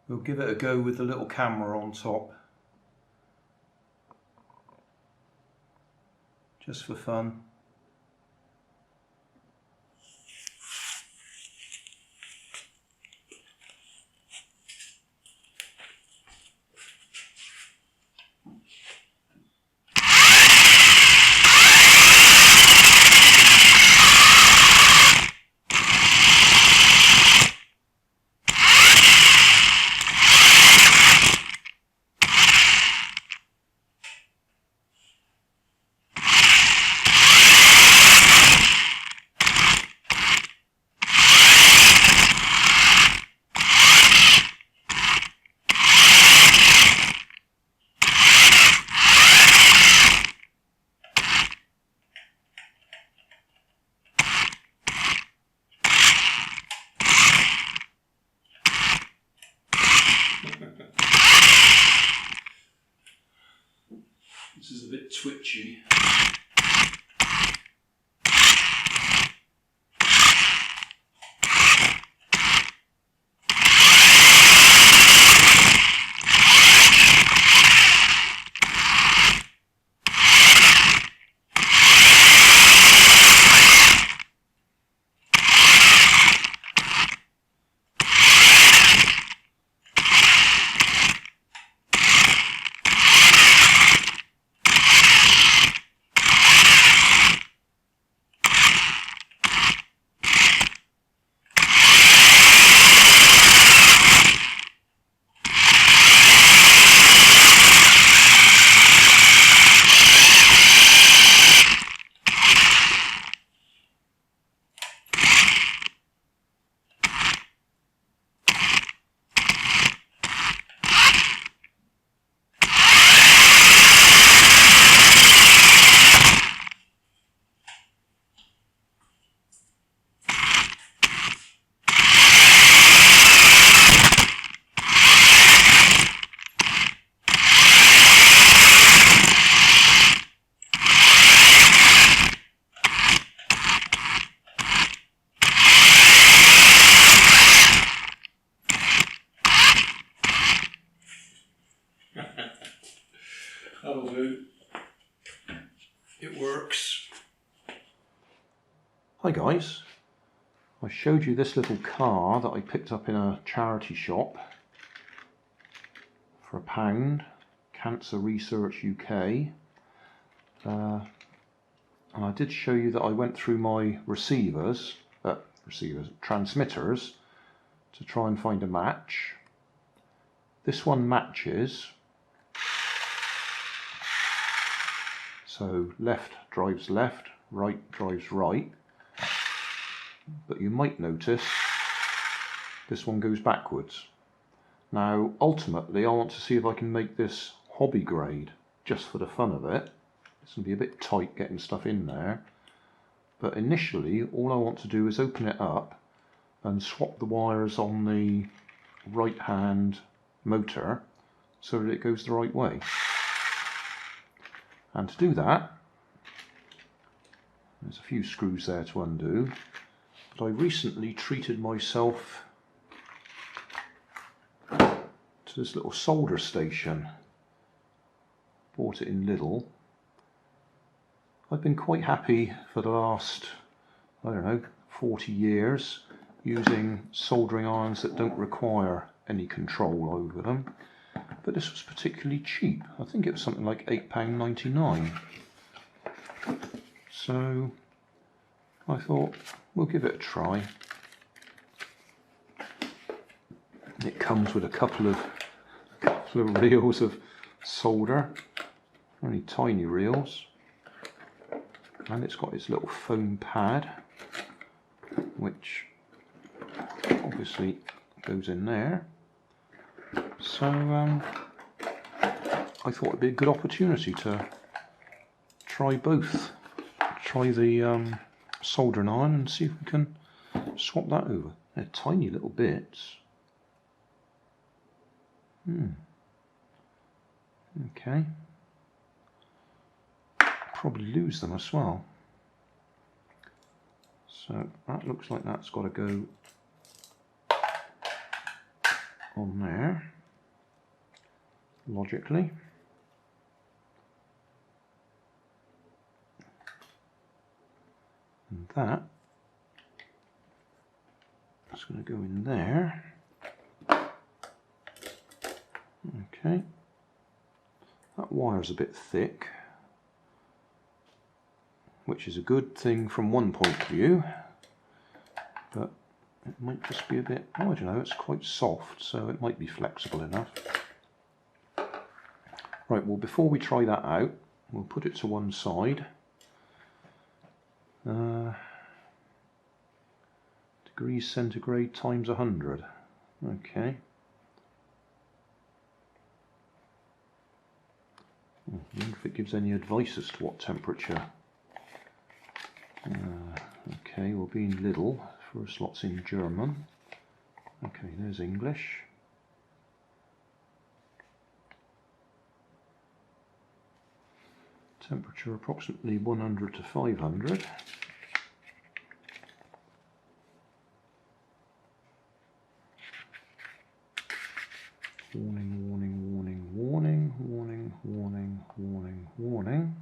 We'll give it a go with the little camera on top, just for fun. This is a bit twitchy. That'll do. It works. Hi guys, I showed you this little car that I picked up in a charity shop for £1, Cancer Research UK. And I did show you that I went through my transmitters to try and find a match. This one matches. So left drives left, right drives right. But you might notice this one goes backwards. Now ultimately I want to see if I can make this hobby grade just for the fun of it. It's going to be a bit tight getting stuff in there. But initially all I want to do is open it up and swap the wires on the right hand motor so that it goes the right way. And to do that, there's a few screws there to undo, but I recently treated myself to this little solder station. Bought it in Lidl. I've been quite happy for the last, I don't know, 40 years using soldering irons that don't require any control over them. But this was particularly cheap. I think it was something like £8.99. So I thought we'll give it a try. It comes with a couple of reels of solder, only tiny reels, and it's got its little foam pad, which obviously goes in there. So I thought it'd be a good opportunity to try both. Try the soldering iron and see if we can swap that over. They're tiny little bits. Okay. Probably lose them as well. So that looks like that's got to go on there, logically. And that's going to go in there. Okay, that wire's a bit thick, which is a good thing from one point of view, but it might just be a bit, oh, I don't know, it's quite soft, so it might be flexible enough. Right, well, before we try that out, we'll put it to one side. Degrees centigrade times 100. Okay. I wonder if it gives any advice as to what temperature. Okay, we'll be in Lidl. First lot's in German. Okay, there's English. Temperature approximately 100 to 500. Warning, warning, warning, warning, warning, warning, warning, warning.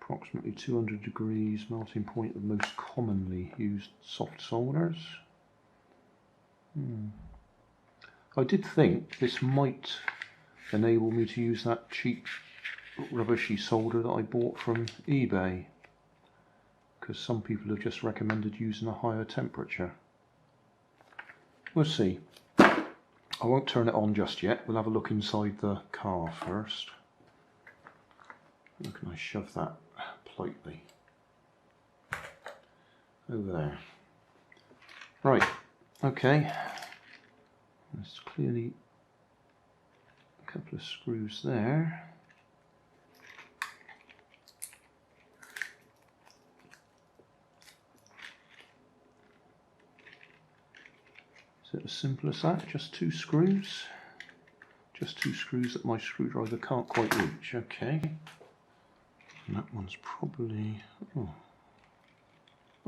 Approximately 200 degrees melting point of most commonly used soft solders. I did think this might enable me to use that cheap rubbishy solder that I bought from eBay, because some people have just recommended using a higher temperature. We'll see. I won't turn it on just yet. We'll have a look inside the car first. How can I shove that politely? Over there. Right, okay. There's clearly a couple of screws there. Is it as simple as that? Just two screws? Just two screws that my screwdriver can't quite reach. Okay. And that one's probably... oh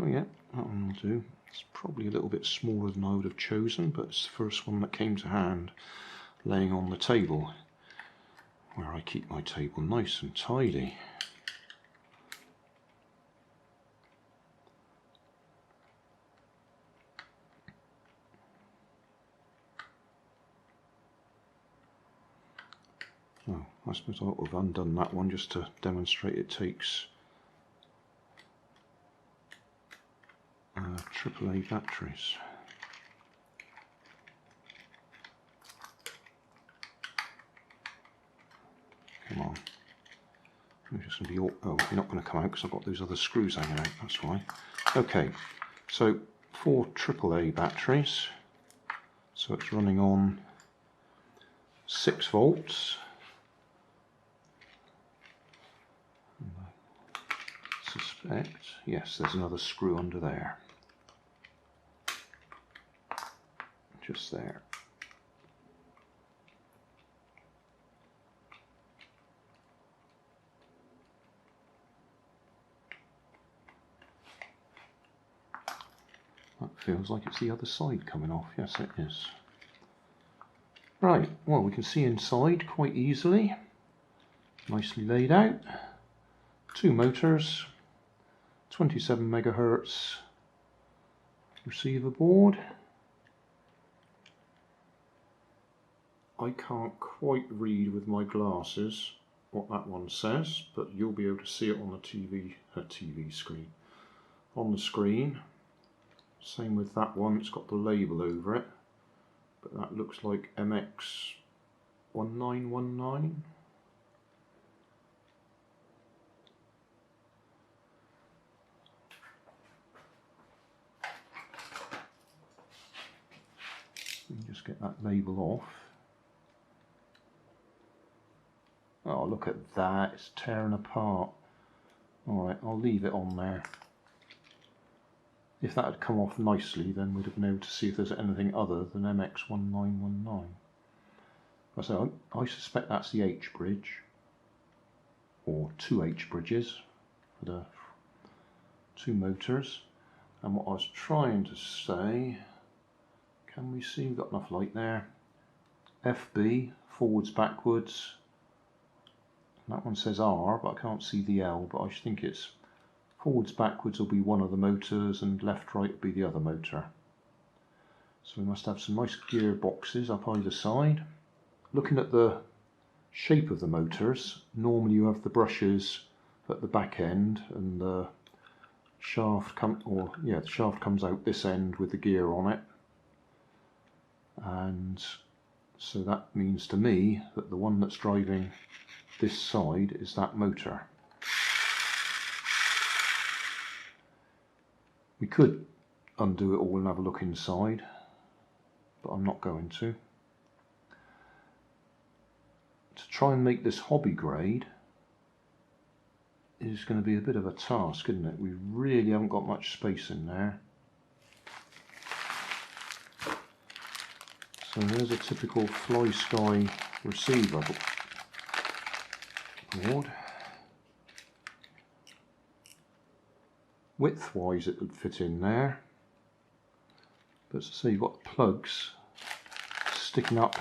yeah, that one will do. It's probably a little bit smaller than I would have chosen, but it's the first one that came to hand, laying on the table, where I keep my table nice and tidy. Oh, I suppose I ought to have undone that one just to demonstrate it takes AAA batteries. Come on. I'm just going to be all, oh, you're not going to come out because I've got those other screws hanging out, that's why. Okay, so 4 AAA batteries. So it's running on 6 volts. I suspect, yes, there's another screw under there. Just there. That feels like it's the other side coming off. Yes, it is. Right, well, we can see inside quite easily. Nicely laid out. 2 motors, 27 megahertz receiver board. I can't quite read with my glasses what that one says, but you'll be able to see it on the TV screen. On the screen. Same with that one, it's got the label over it, but that looks like MX1919. You can just get that label off. Oh, look at that, it's tearing apart. Alright, I'll leave it on there. If that had come off nicely, then we'd have been able to see if there's anything other than MX1919. So I suspect that's the H bridge, or two H bridges for the two motors. And what I was trying to say, can we see, we've got enough light there, FB, forwards, backwards, and that one says R, but I can't see the L, but I think it's forwards, backwards will be one of the motors, and left, right will be the other motor. So we must have some nice gear boxes up either side. Looking at the shape of the motors, normally you have the brushes at the back end, and the shaft the shaft comes out this end with the gear on it, and so that means to me that the one that's driving this side is that motor. We could undo it all and have a look inside, but I'm not going to. To try and make this hobby grade is going to be a bit of a task, isn't it? We really haven't got much space in there. So there's a typical Fly Sky receiver board. Width wise it would fit in there, but as I say, you've got plugs sticking up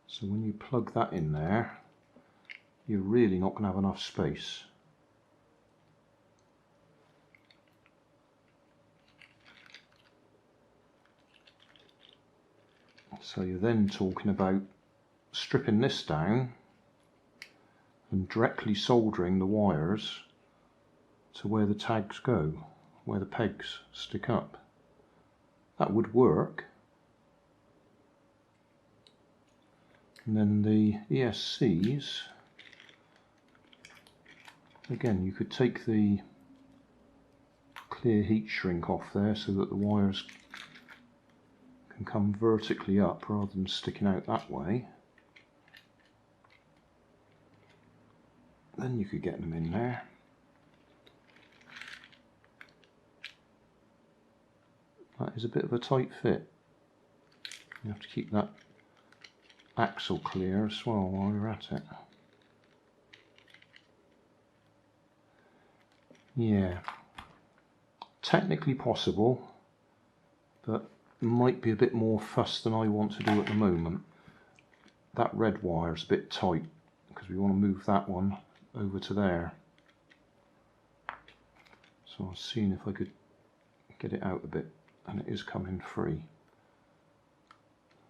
so when you plug that in there, you're really not going to have enough space. So you're then talking about stripping this down and directly soldering the wires to where the tags go, where the pegs stick up. That would work. And then the ESCs, again, you could take the clear heat shrink off there so that the wires can come vertically up rather than sticking out that way. Then you could get them in there. That is a bit of a tight fit. You have to keep that axle clear as well while you're at it. Yeah, technically possible, but might be a bit more fuss than I want to do at the moment. That red wire is a bit tight because we want to move that one over to there. So I was seeing if I could get it out a bit, and it is coming free.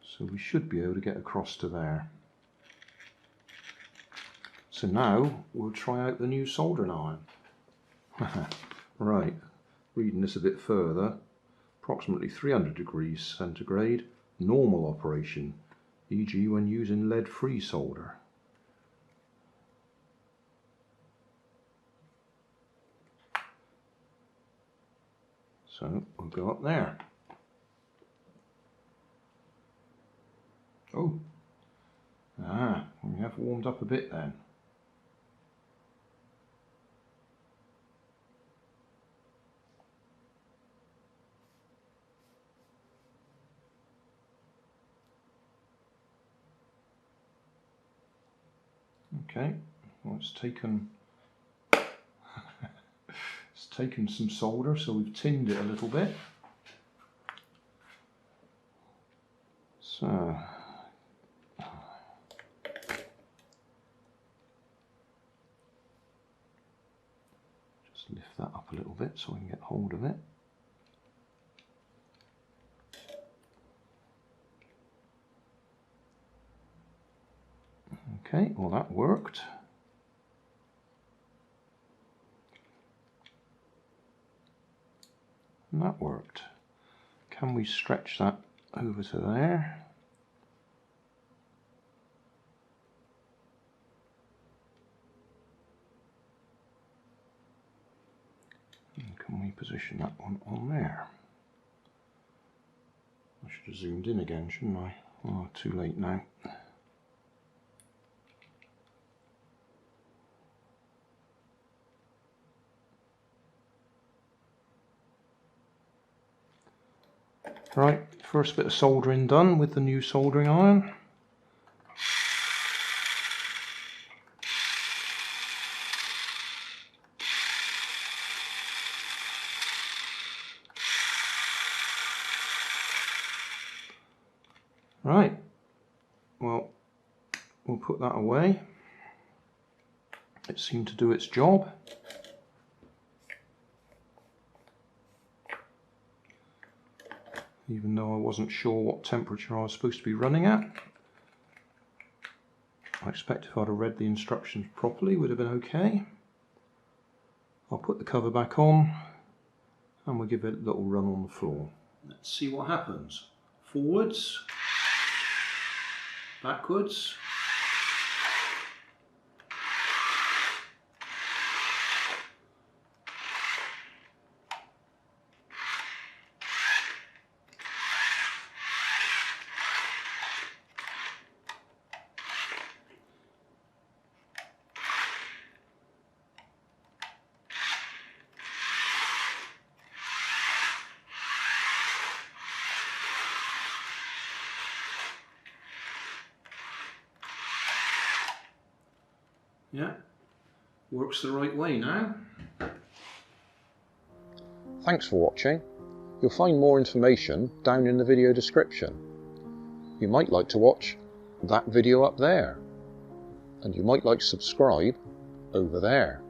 So we should be able to get across to there. So now we'll try out the new soldering iron. Right, reading this a bit further, approximately 300 degrees centigrade, normal operation, e.g. when using lead-free solder. So we'll go up there. Oh, we have warmed up a bit then. Okay, well, it's taken some solder, so we've tinned it a little bit. So just lift that up a little bit so I can get hold of it. Okay, well that worked. And that worked. Can we stretch that over to there? And can we position that one on there? I should have zoomed in again, shouldn't I? Oh, too late now. Right, first bit of soldering done with the new soldering iron. Right, well, we'll put that away. It seemed to do its job. Even though I wasn't sure what temperature I was supposed to be running at. I expect if I'd have read the instructions properly, it would have been okay. I'll put the cover back on and we'll give it a little run on the floor. Let's see what happens. Forwards, backwards. Yeah, works the right way now. Thanks for watching. You'll find more information down in the video description. You might like to watch that video up there, and you might like to subscribe over there.